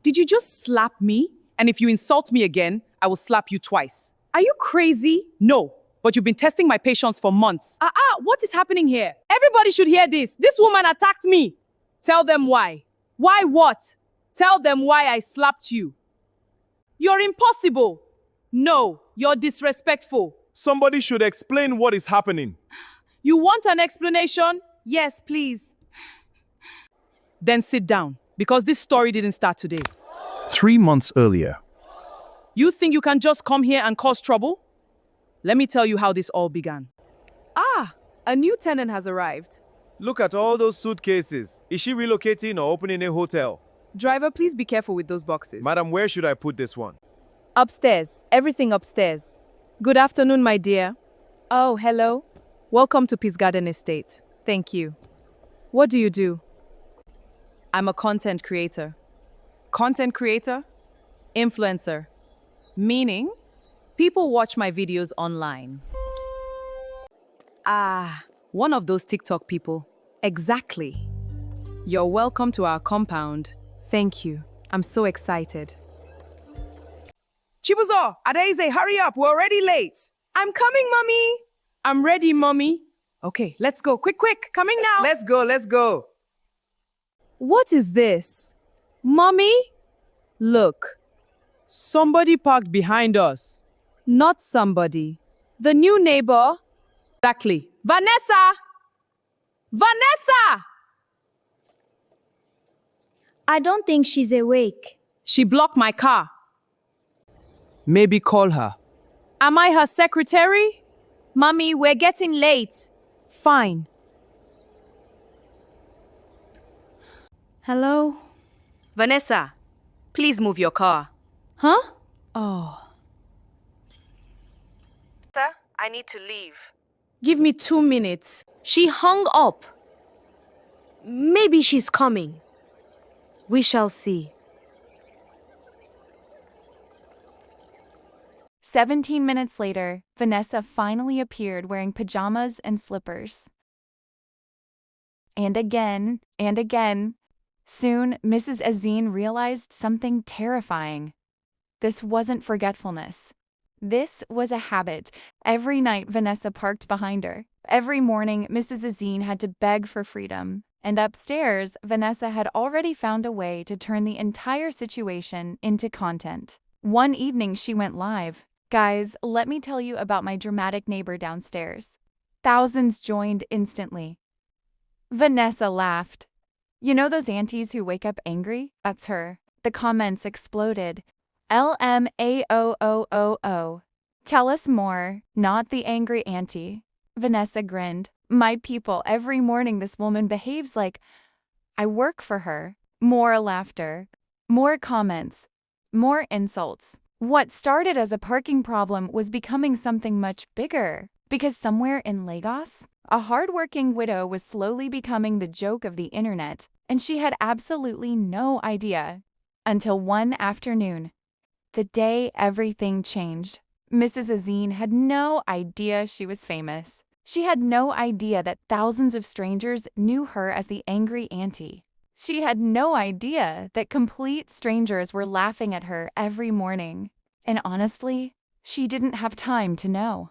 Did you just slap me? And if you insult me again, I will slap you twice. Are you crazy? No, but you've been testing my patience for months. What is happening here? Everybody should hear this. This woman attacked me. Tell them why. Why what? Tell them why I slapped you. You're impossible. No, you're disrespectful. Somebody should explain what is happening. You want an explanation? Yes, please. Then sit down, because this story didn't start today. 3 months earlier. You think you can just come here and cause trouble? Let me tell you how this all began. A new tenant has arrived. Look at all those suitcases. Is she relocating or opening a hotel? Driver, please be careful with those boxes. Madam, where should I put this one? Upstairs. Everything upstairs. Good afternoon, my dear. Oh, hello. Welcome to Peace Garden Estate. Thank you. What do you do? I'm a content creator. Content creator? Influencer. Meaning, people watch my videos online. One of those TikTok people. Exactly. You're welcome to our compound. Thank you. I'm so excited. Chibuzo, Adaize, hurry up. We're already late. I'm coming, Mommy. I'm ready, Mommy. Okay, let's go. Quick, quick. Coming now. Let's go. What is this? Mommy? Look. Somebody parked behind us. Not somebody. The new neighbor. Exactly. Vanessa! Vanessa! I don't think she's awake. She blocked my car. Maybe call her. Am I her secretary? Mommy, we're getting late. Fine. Hello? Vanessa, please move your car. Huh? Oh. Sir, I need to leave. Give me 2 minutes. She hung up. Maybe she's coming. We shall see. 17 minutes later, Vanessa finally appeared wearing pajamas and slippers. And again, and again. Soon, Mrs. Azine realized something terrifying. This wasn't forgetfulness. This was a habit. Every night, Vanessa parked behind her. Every morning, Mrs. Azine had to beg for freedom. And upstairs, Vanessa had already found a way to turn the entire situation into content. One evening, she went live. Guys, let me tell you about my dramatic neighbor downstairs. Thousands joined instantly. Vanessa laughed. You know those aunties who wake up angry? That's her. The comments exploded. LMAOOOO. Tell us more, not the angry auntie. Vanessa grinned. My people, every morning this woman behaves like I work for her. More laughter. More comments. More insults. What started as a parking problem was becoming something much bigger. Because somewhere in Lagos, a hardworking widow was slowly becoming the joke of the internet, and she had absolutely no idea. Until one afternoon, the day everything changed. Mrs. Azine had no idea she was famous. She had no idea that thousands of strangers knew her as the angry auntie. She had no idea that complete strangers were laughing at her every morning. And honestly, she didn't have time to know.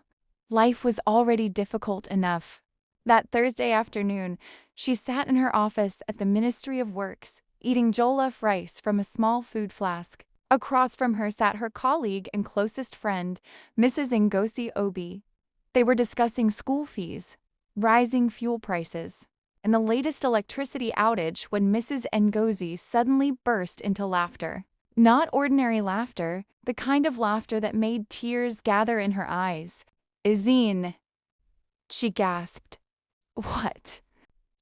Life was already difficult enough. That Thursday afternoon, she sat in her office at the Ministry of Works, eating jollof rice from a small food flask. Across from her sat her colleague and closest friend, Mrs. Ngozi Obi. They were discussing school fees, rising fuel prices, and the latest electricity outage when Mrs. Ngozi suddenly burst into laughter. Not ordinary laughter, the kind of laughter that made tears gather in her eyes. Azine, she gasped. What?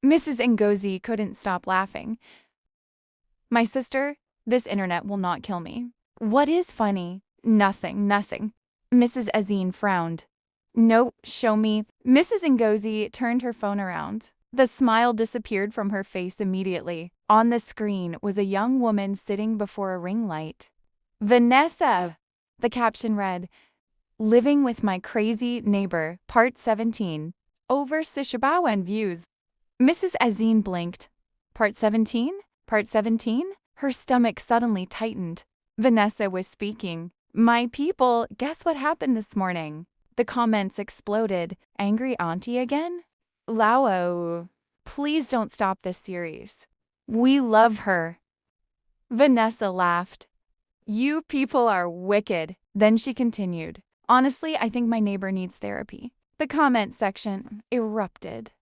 Mrs. Ngozi couldn't stop laughing. My sister, this internet will not kill me. What is funny? Nothing. Mrs. Azine frowned. No, show me. Mrs. Ngozi turned her phone around. The smile disappeared from her face immediately. On the screen was a young woman sitting before a ring light. Vanessa! The caption read, Living with My Crazy Neighbor, Part 17. Over Sishabawan views. Mrs. Azine blinked. Part 17? Part 17? Her stomach suddenly tightened. Vanessa was speaking. My people, guess what happened this morning? The comments exploded. Angry auntie again? Lao, please don't stop this series. We love her. Vanessa laughed. You people are wicked. Then she continued. Honestly, I think my neighbor needs therapy. The comment section erupted.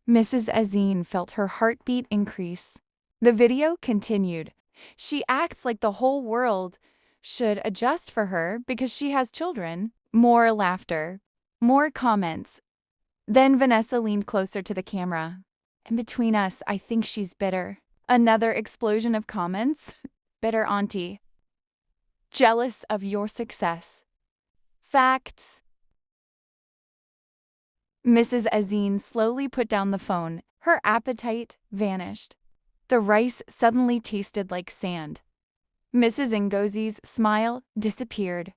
Mrs. Azine felt her heartbeat increase. The video continued. She acts like the whole world should adjust for her because she has children. More laughter. More comments. Then Vanessa leaned closer to the camera. And between us, I think she's bitter. Another explosion of comments. Bitter auntie. Jealous of your success. Facts. Mrs. Azine slowly put down the phone. Her appetite vanished. The rice suddenly tasted like sand. Mrs. Ngozi's smile disappeared.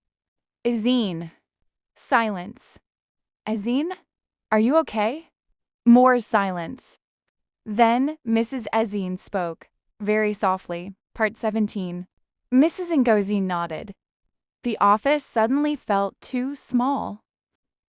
Azine. Silence. Azine, are you okay? More silence. Then Mrs. Azine spoke, very softly. Part 17. Mrs. Ngozi nodded. The office suddenly felt too small.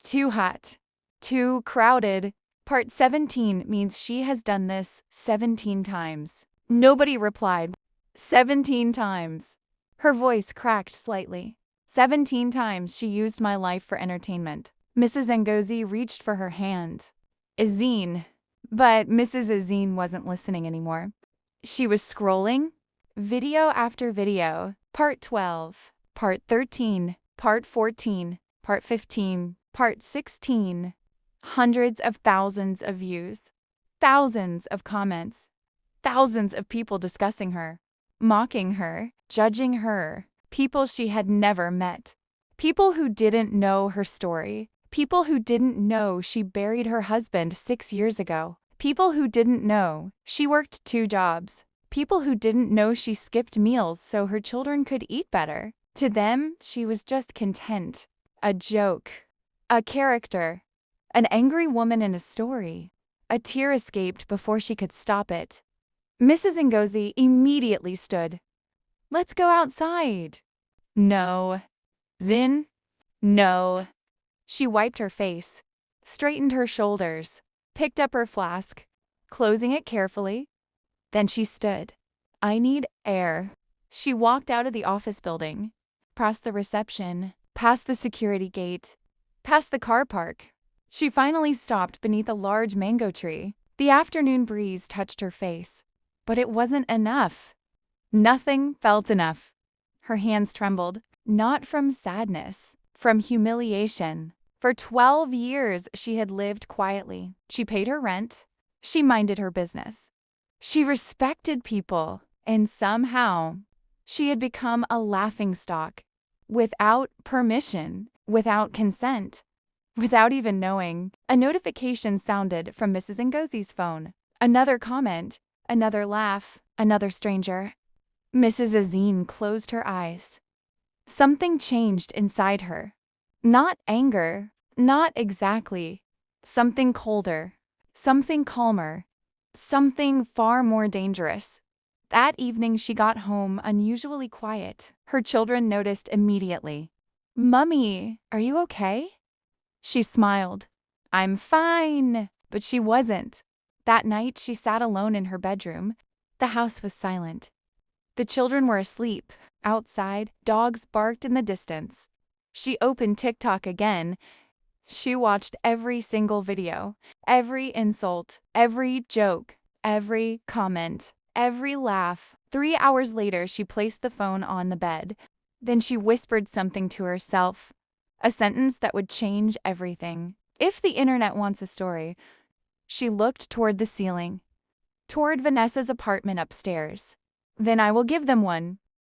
Too hot. Too crowded. Part 17 means she has done this 17 times. Nobody replied. 17 times. Her voice cracked slightly. 17 times she used my life for entertainment. Mrs. Ngozi reached for her hand. Azine. But Mrs. Azine wasn't listening anymore. She was scrolling. Video after video. Part 12. Part 13. Part 14. Part 15. Part 16. Hundreds of thousands of views. Thousands of comments. Thousands of people discussing her. Mocking her. Judging her. People she had never met. People who didn't know her story. People who didn't know she buried her husband 6 years ago. People who didn't know she worked 2 jobs. People who didn't know she skipped meals so her children could eat better. To them, she was just content. A joke. A character. An angry woman in a story. A tear escaped before she could stop it. Mrs. Ngozi immediately stood. Let's go outside. No. Zin? No. She wiped her face, straightened her shoulders, picked up her flask, closing it carefully. Then she stood. I need air. She walked out of the office building, past the reception, past the security gate, past the car park. She finally stopped beneath a large mango tree. The afternoon breeze touched her face, but it wasn't enough. Nothing felt enough. Her hands trembled, not from sadness, from humiliation. For 12 years, she had lived quietly. She paid her rent. She minded her business. She respected people, and somehow, she had become a laughingstock. Without permission, without consent, without even knowing, a notification sounded from Mrs. Ngozi's phone. Another comment, another laugh, another stranger. Mrs. Azine closed her eyes. Something changed inside her. Not anger, not exactly. Something colder, something calmer, something far more dangerous. That evening she got home unusually quiet. Her children noticed immediately. Mummy, are you okay? She smiled. I'm fine. But she wasn't. That night she sat alone in her bedroom. The house was silent. The children were asleep. Outside, dogs barked in the distance. She opened TikTok again. She watched every single video, every insult, every joke, every comment, every laugh. 3 hours later, she placed the phone on the bed. Then she whispered something to herself, a sentence that would change everything. If the internet wants a story. She looked toward the ceiling, toward Vanessa's apartment upstairs. Then I will give them one.